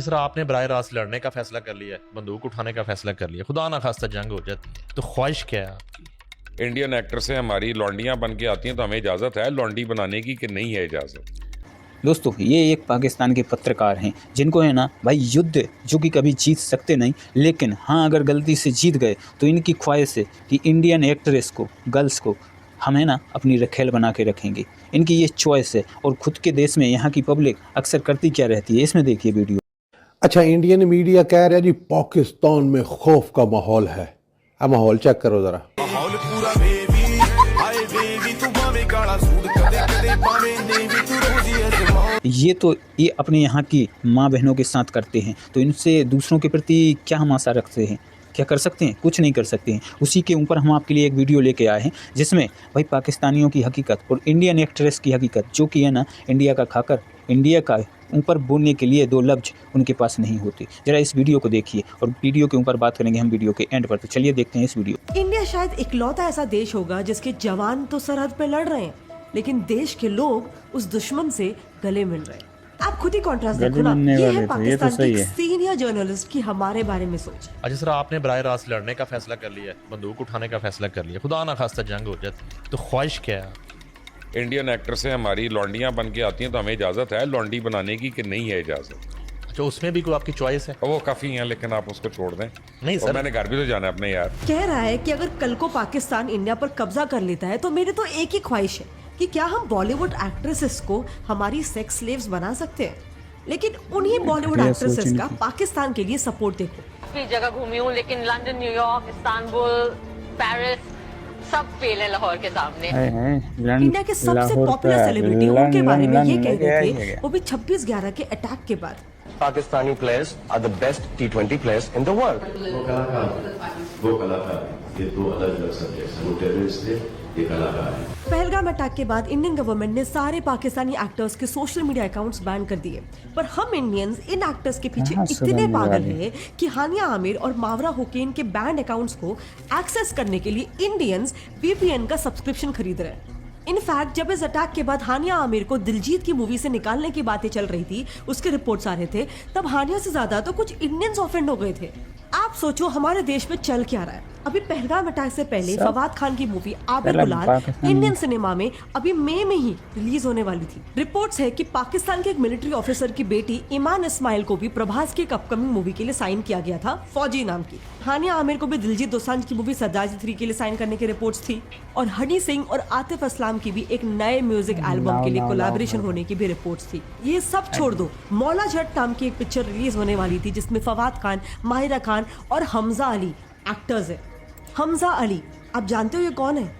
जिस तरह आपने बराह रास्त लड़ने का फैसला कर लिया है, बंदूक उठाने का फैसला कर लिया, खुदा ना खास्ता जंग हो जाती है, तो ख्वाहिश क्या है आपकी? इंडियन एक्टर से हमारी लौंडियां बन के आती हैं तो हमें इजाज़त है लौंडी बनाने की कि नहीं है इजाज़त? दोस्तों ये एक पाकिस्तान के पत्रकार हैं जिनको है ना भाई युद्ध जो कि कभी जीत सकते नहीं, लेकिन हाँ अगर गलती से जीत गए तो इनकी ख्वाहिश है कि इंडियन एक्ट्रेस को, गर्ल्स को हम है ना अपनी रखेल बना के रखेंगे। इनकी ये चॉइस है और खुद के देश में यहाँ की पब्लिक अक्सर करती क्या रहती है, इसमें देखिए वीडियो। अच्छा, इंडियन मीडिया कह रहा है जी पाकिस्तान में खौफ का माहौल है। अब माहौल चेक करो जरा। माहौल पूरा बेबी, हाय बेबी तू भावे काला सूट कदे कदे पावे नेवी तू रोजी अजमाओ। ये अपने यहाँ की माँ बहनों के साथ करते हैं, तो इनसे दूसरों के प्रति क्या हम आशा रखते हैं? क्या कर सकते हैं? कुछ नहीं कर सकते हैं। उसी के ऊपर हम आपके लिए एक वीडियो लेके आए हैं जिसमें भाई पाकिस्तानियों की हकीकत और इंडियन एक्ट्रेस की हकीकत, जो कि है ना इंडिया का खाकर इंडिया का ऊपर बोलने के लिए दो लफ्ज उनके पास नहीं होते। जरा इस वीडियो को देखिए और वीडियो के ऊपर बात करेंगे हम वीडियो के एंड पर। तो चलिए देखते हैं इस वीडियो। इंडिया शायद इकलौता ऐसा देश होगा जिसके जवान तो सरहद पे लड़ रहे हैं, लेकिन देश के लोग उस दुश्मन से गले मिल रहे हैं। आप खुद ही कॉन्ट्रास्ट देखो ना। ये है पाकिस्तान की सीनियर जर्नलिस्ट की हमारे बारे में सोच। जिस तरह आपने बराह रास्त लड़ने का फैसला कर लिया है, बंदूक उठाने का फैसला कर लिया, खुदा ना खास्ता जंग हो जाती है, तो ख्वाहिश क्या है आपकी? इंडियन एक्टर से हमारी लौंडियां बन के आती हैं तो हमें इजाज़त है लौंडी बनाने की कि नहीं है इजाज़त? अच्छा, उसमें भी कोई आपकी चॉइस है? वो काफ़ी हैं लेकिन आप उसको छोड़ दें। नहीं और सर, मैंने घर भी तो जाना है अपने यार। कह रहा है कि अगर कल को पाकिस्तान इंडिया पर कब्जा कर लेता है तो मेरे तो एक ही ख्वाहिश है कि क्या हम बॉलीवुड एक्ट्रेसेस को हमारी सेक्स स्लेव्स बना सकते हैं। लेकिन उन्हीं बॉलीवुड एक्ट्रेसेस का पाकिस्तान के लिए सपोर्ट देखो। काफी जगह घूमी हूँ लेकिन लंदन, न्यूयॉर्क, इस्तांबुल, पेरिस सब फेल है लाहौर के सामने। इंडिया के सबसे पॉपुलर सेलिब्रिटी उनके बारे में ये कह रहे थे, वो भी 26/11 के अटैक के बाद। Pakistani players are the best T20 players in the world. वो कलाकार ये दो अलग अलग सब्जेक्ट्स हैं। वो टेररिस्ट थे, ये कलाकार है। पहलगाम अटैक के बाद इंडियन गवर्नमेंट ने सारे पाकिस्तानी एक्टर्स के सोशल मीडिया अकाउंट्स बैन कर दिए, पर हम इंडियंस इन एक्टर्स के पीछे इतने पागल हैं कि हानिया आमिर और मावरा हुसैन के बैंड अकाउंट्स को एक्सेस करने के लिए इंडियंस वीपीएन का सब्सक्रिप्शन खरीद रहे हैं। इनफैक्ट जब इस अटैक के बाद हानिया आमिर को दिलजीत की मूवी से निकालने की बातें चल रही थी, उसके रिपोर्ट्स आ रहे थे, तब हानिया से ज्यादा तो कुछ इंडियंस ऑफेंड हो गए थे। आप सोचो हमारे देश में चल क्या रहा है। अभी पहलगाम अटैक से पहले फवाद खान की मूवी आबे गुलाल इंडियन सिनेमा में अभी मई में ही रिलीज होने वाली थी। रिपोर्ट्स है कि पाकिस्तान के एक मिलिट्री ऑफिसर की बेटी ईमान इस्माइल को भी प्रभास की एक अपकमिंग मूवी के लिए साइन किया गया था, फौजी नाम की। हानिया आमिर को भी दिलजीत दोसांझ की मूवी सरदार जी 3 के लिए साइन करने की रिपोर्ट्स थी, और हनी सिंह और आतिफ असलाम की भी एक नए म्यूजिक एल्बम के लिए कोलैबोरेशन होने की भी रिपोर्ट्स थी। ये सब छोड़ दो, मौला जट नाम की एक पिक्चर रिलीज होने वाली थी जिसमें फवाद खान, माहिरा खान और हमजा अली एक्टर्स है। हमजा अली आप जानते हो ये कौन है?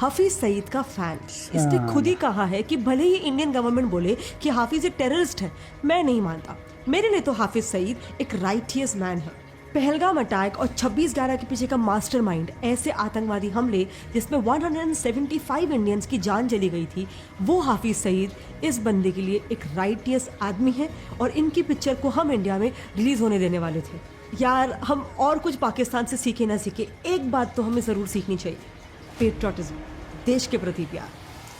हाफिज सईद का फैन। इसने खुद ही कहा है कि भले ही इंडियन गवर्नमेंट बोले कि हाफिज एक टेररिस्ट है, मैं नहीं मानता। मेरे लिए तो हाफिज सईद एक राइटियस मैन है। पहलगाम अटैक और 26/11 के पीछे का मास्टरमाइंड, ऐसे आतंकवादी हमले जिसमें 175 इंडियंस की जान चली गई थी, वो हाफिज सईद इस बंदे के लिए एक राइटियस आदमी है, और इनकी पिक्चर को हम इंडिया में रिलीज होने देने वाले थे। यार हम और कुछ पाकिस्तान से सीखे ना सीखे, एक बात तो हमें जरूर सीखनी चाहिए, पेट्रियटिज्म, देश के प्रति प्यार।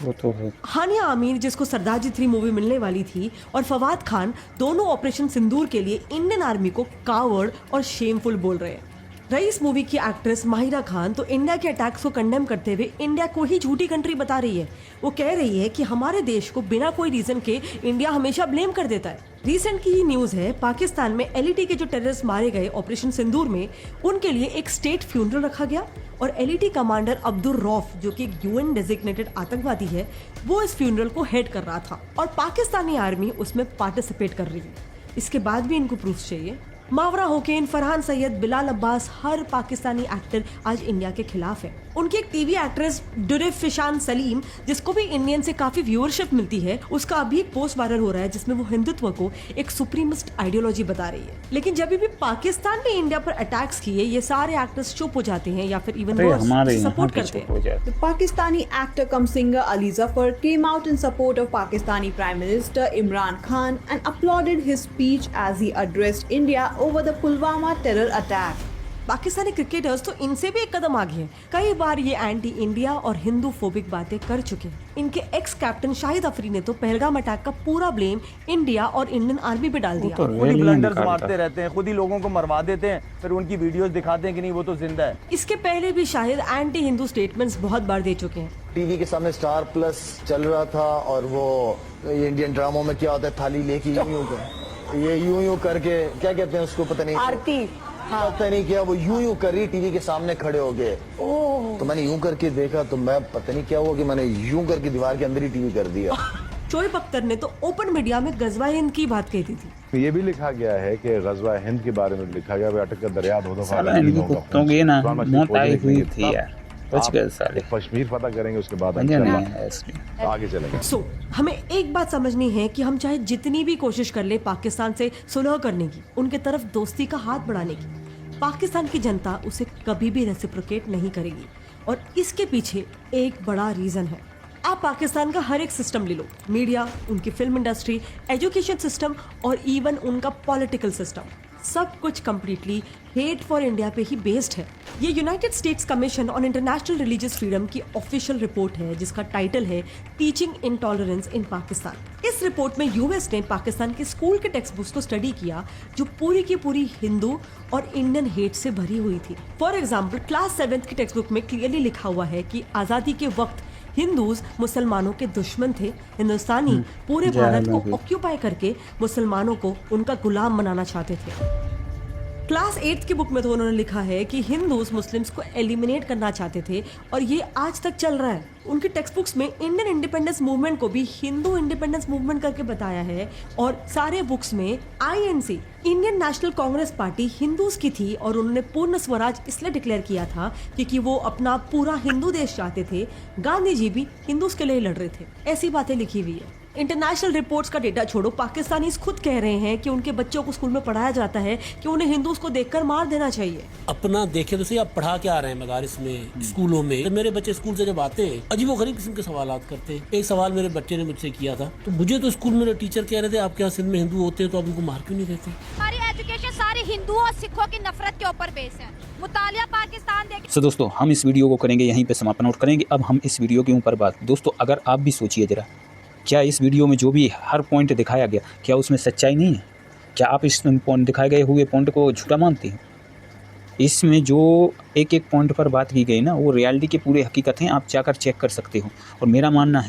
वो तो है। हानिया आमिर जिसको सरदार जी 3 मूवी मिलने वाली थी, और फवाद खान दोनों ऑपरेशन सिंदूर के लिए इंडियन आर्मी को कावर्ड और शेमफुल बोल रहे हैं। रईस मूवी की एक्ट्रेस माहिरा खान तो इंडिया के अटैक्स को कंडेम करते हुए इंडिया को ही झूठी कंट्री बता रही है। वो कह रही है कि हमारे देश को बिना कोई रीजन के इंडिया हमेशा ब्लेम कर देता है। रिसेंट की ही न्यूज है, पाकिस्तान में एलईटी के जो टेररिस्ट मारे गए ऑपरेशन सिंदूर में, उनके लिए एक स्टेट फ्यूनरल रखा गया, और एलईटी कमांडर अब्दुल रौफ जो कि यूएन डेजिग्नेटेड आतंकवादी है, वो इस फ्यूनरल को हेड कर रहा था, और पाकिस्तानी आर्मी उसमें पार्टिसिपेट कर रही है। इसके बाद भी इनको प्रूफ चाहिए। मावरा हुसैन, फरहान सैयद, बिलाल अब्बास, हर पाकिस्तानी एक्टर आज इंडिया के खिलाफ है। उनकी एक टीवी एक्ट्रेस दुरिफ फिशान सलीम, जिसको भी इंडियन से काफी व्यूअरशिप मिलती है, उसका अभी एक पोस्ट वायरल हो रहा है जिसमें वो हिंदुत्व को एक सुप्रीमिस्ट आइडियोलॉजी बता रही है। लेकिन जब भी पाकिस्तान ने इंडिया पर अटैक्स किए, ये सारे एक्टर्स चुप हो जाते हैं या फिर इवन सपोर्ट करते हैं। The Pakistani actor cum singer Ali Zafar came out in support of Pakistani Prime Minister Imran Khan and applauded his speech as he addressed India over the Pulwama terror attack. Pakistani cricketers तो इनसे भी एक कदम आगे हैं। कई बार ये anti India और Hindu phobic बातें कर चुके हैं। इनके एक्स कैप्टन शाहिद अफरीदी ने तो पहलगाम अटैक का पूरा ब्लेम इंडिया और इंडियन आर्मी पे डाल दिया। खुद ही ब्लंडर्स मारते रहते हैं, खुद ही लोगों को मरवा देते हैं, फिर उनकी वीडियोस दिखाते हैं कि नहीं वो तो जिंदा है। इसके पहले भी शाहिद एंटी हिंदू स्टेटमेंट्स बहुत बार दे चुके हैं। टीवी के सामने स्टार प्लस चल रहा था और वो इंडियन ड्रामों में क्या होता है, थाली लेके यूं करके क्या कहते हैं उसको, पता नहीं आरती, पता नहीं क्या, वो यूं कर रही टीवी के सामने खड़े हो गए। तो मैंने यूं करके देखा तो मैं पता नहीं क्या हुआ कि मैंने यूं करके दीवार के अंदर ही टीवी कर दिया। शोएब अख्तर ने तो ओपन मीडिया में गजवा हिंद की बात कही थी। ये भी लिखा गया है कि गजवा हिंद के बारे में लिखा गया, अटक का दरिया दो दफा कुत्तों की ना मौत आई हुई थी यार, बच गए साले। कश्मीर पता करेंगे उसके बाद आगे चलेंगे। हमें एक बात समझनी है कि हम चाहे जितनी भी कोशिश कर ले पाकिस्तान से सुलह करने की, उनके तरफ दोस्ती का हाथ बढ़ाने की, पाकिस्तान की जनता उसे कभी भी रेसिप्रोकेट नहीं करेगी। और इसके पीछे एक बड़ा रीजन है। आप पाकिस्तान का हर एक सिस्टम ले लो, मीडिया, उनकी फिल्म इंडस्ट्री, एजुकेशन सिस्टम और इवन उनका पॉलिटिकल सिस्टम, सब कुछ कंप्लीटली हेट फॉर इंडिया पे ही बेस्ड है। ये United states commission on international religious freedom की ऑफिशियल रिपोर्ट है, जिसका टाइटल है टीचिंग इंटॉलरेंस इन पाकिस्तान। इस रिपोर्ट में यूएस ने पाकिस्तान के स्कूल के टेक्स्ट बुक्स को स्टडी किया जो पूरी की पूरी हिंदू और इंडियन हेट से भरी हुई थी। फॉर एग्जाम्पल क्लास 7 की टेक्स्ट बुक में क्लियरली लिखा हुआ है कि आज़ादी के वक्त हिंदूज मुसलमानों के दुश्मन थे। हिंदुस्तानी पूरे भारत को ऑक्यूपाई करके मुसलमानों को उनका गुलाम बनाना चाहते थे। क्लास 8 की बुक में तो उन्होंने लिखा है कि हिंदूज मुस्लिम्स को एलिमिनेट करना चाहते थे और ये आज तक चल रहा है। उनकी टेक्स्ट बुक्स में इंडियन इंडिपेंडेंस मूवमेंट को भी हिंदू इंडिपेंडेंस मूवमेंट करके बताया है। और सारे बुक्स में INC Indian national Congress party Hindus की थी और उन्होंने पूर्ण स्वराज इसलिए डिक्लेयर किया था क्योंकि वो अपना पूरा हिंदू देश चाहते थे। गांधी जी भी हिंदूज के लिए लड़ रहे थे। ऐसी बातें लिखी हुई है। इंटरनेशनल रिपोर्ट्स का डेटा छोड़ो, पाकिस्तानीज खुद कह रहे हैं कि उनके बच्चों को स्कूल में पढ़ाया जाता है कि उन्हें हिंदूज को देखकर मार देना चाहिए। अपना देखे तो सही, आप पढ़ा के आ रहे हैं मदारिस में, स्कूलों में। तो मेरे बच्चे स्कूल से जब आते हैं अजीबो गरीब किस्म के सवाल करते हैं। एक सवाल मेरे बच्चे ने मुझसे किया था, तो मुझे तो स्कूल में टीचर कह रहे थे आपके यहाँ सिंध में हिंदू होते हैं तो आप उनको मार क्यों नहीं देते। हमारी एजुकेशन सारी हिंदुओं और सिखों की नफरत के ऊपर बेस है। मुतालिया पाकिस्तान देख। तो दोस्तों हम इस वीडियो को करेंगे यहीं पे समापन और करेंगे अब हम इस वीडियो के ऊपर बात। दोस्तों अगर आप भी सोचिए जरा, क्या इस वीडियो में जो भी हर पॉइंट दिखाया गया क्या उसमें सच्चाई नहीं है? क्या आप इस पॉइंट दिखाए गए हुए पॉइंट को झूठा मानते हैं? इसमें जो एक एक पॉइंट पर बात की गई ना वो रियलिटी के पूरे हकीकत हैं, आप जाकर चेक कर सकते हो। और मेरा मानना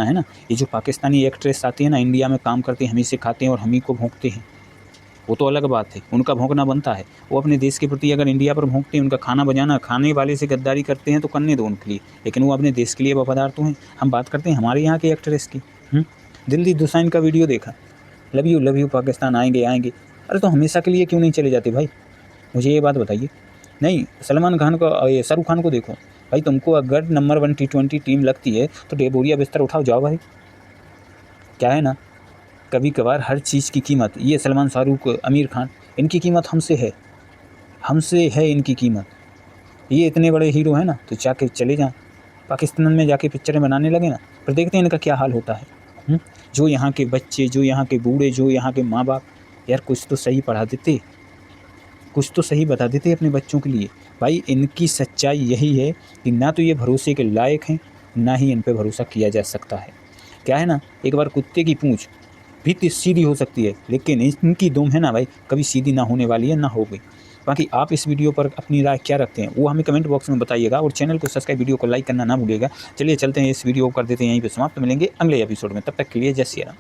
है ना, ये जो पाकिस्तानी एक्ट्रेस आती है ना, इंडिया में काम करते हैं, हम ही सिखाते हैं और हम ही को भोंकते हैं, वो तो अलग बात है, उनका भोंकना बनता है। वो अपने देश के प्रति अगर इंडिया पर भोंकते हैं, उनका खाना बजाना, खाने वाले से गद्दारी करते हैं तो करने दो उनके लिए, लेकिन वो अपने देश के लिए वफादार तो हैं। हम बात करते हैं हमारे यहाँ के एक्ट्रेस की। दिल्ली दुसाइन का वीडियो देखा, लव यू पाकिस्तान आएंगे। अरे तो हमेशा के लिए क्यों नहीं चले जाते भाई, मुझे ये बात बताइए। नहीं, सलमान खान को, शाहरुख खान को देखो भाई, तुमको अगर नंबर 1 T20 टीम लगती है तो डेबोरिया बिस्तर उठाओ जाओ भाई। क्या है ना, कभी कभार हर चीज़ की कीमत, ये सलमान, शाहरुख, आमिर खान, इनकी कीमत हमसे है इनकी कीमत। ये इतने बड़े हीरो हैं ना, तो जाके चले जाएं पाकिस्तान में, जाके पिक्चरें बनाने लगे ना, फिर देखते हैं इनका क्या हाल होता है। जो यहाँ के बच्चे, जो यहाँ के बूढ़े, जो यहाँ के माँ बाप, यार कुछ तो सही पढ़ा देते, कुछ तो सही बता देते अपने बच्चों के लिए। भाई इनकी सच्चाई यही है कि ना तो ये भरोसे के लायक हैं, ना ही इन पर भरोसा किया जा सकता है। क्या है ना, एक बार कुत्ते की पूँछ भी सीधी हो सकती है, लेकिन इनकी दुम है ना भाई, कभी सीधी ना होने वाली है, ना हो गई। बाकी आप इस वीडियो पर अपनी राय क्या रखते हैं वो हमें कमेंट बॉक्स में बताइएगा और चैनल को सब्सक्राइब, वीडियो को लाइक करना ना भूलिएगा। चलिए चलते हैं, इस वीडियो को कर देते हैं यहीं पे समाप्त। मिलेंगे अगले एपिसोड में, तब तक के लिए जय श्री राम।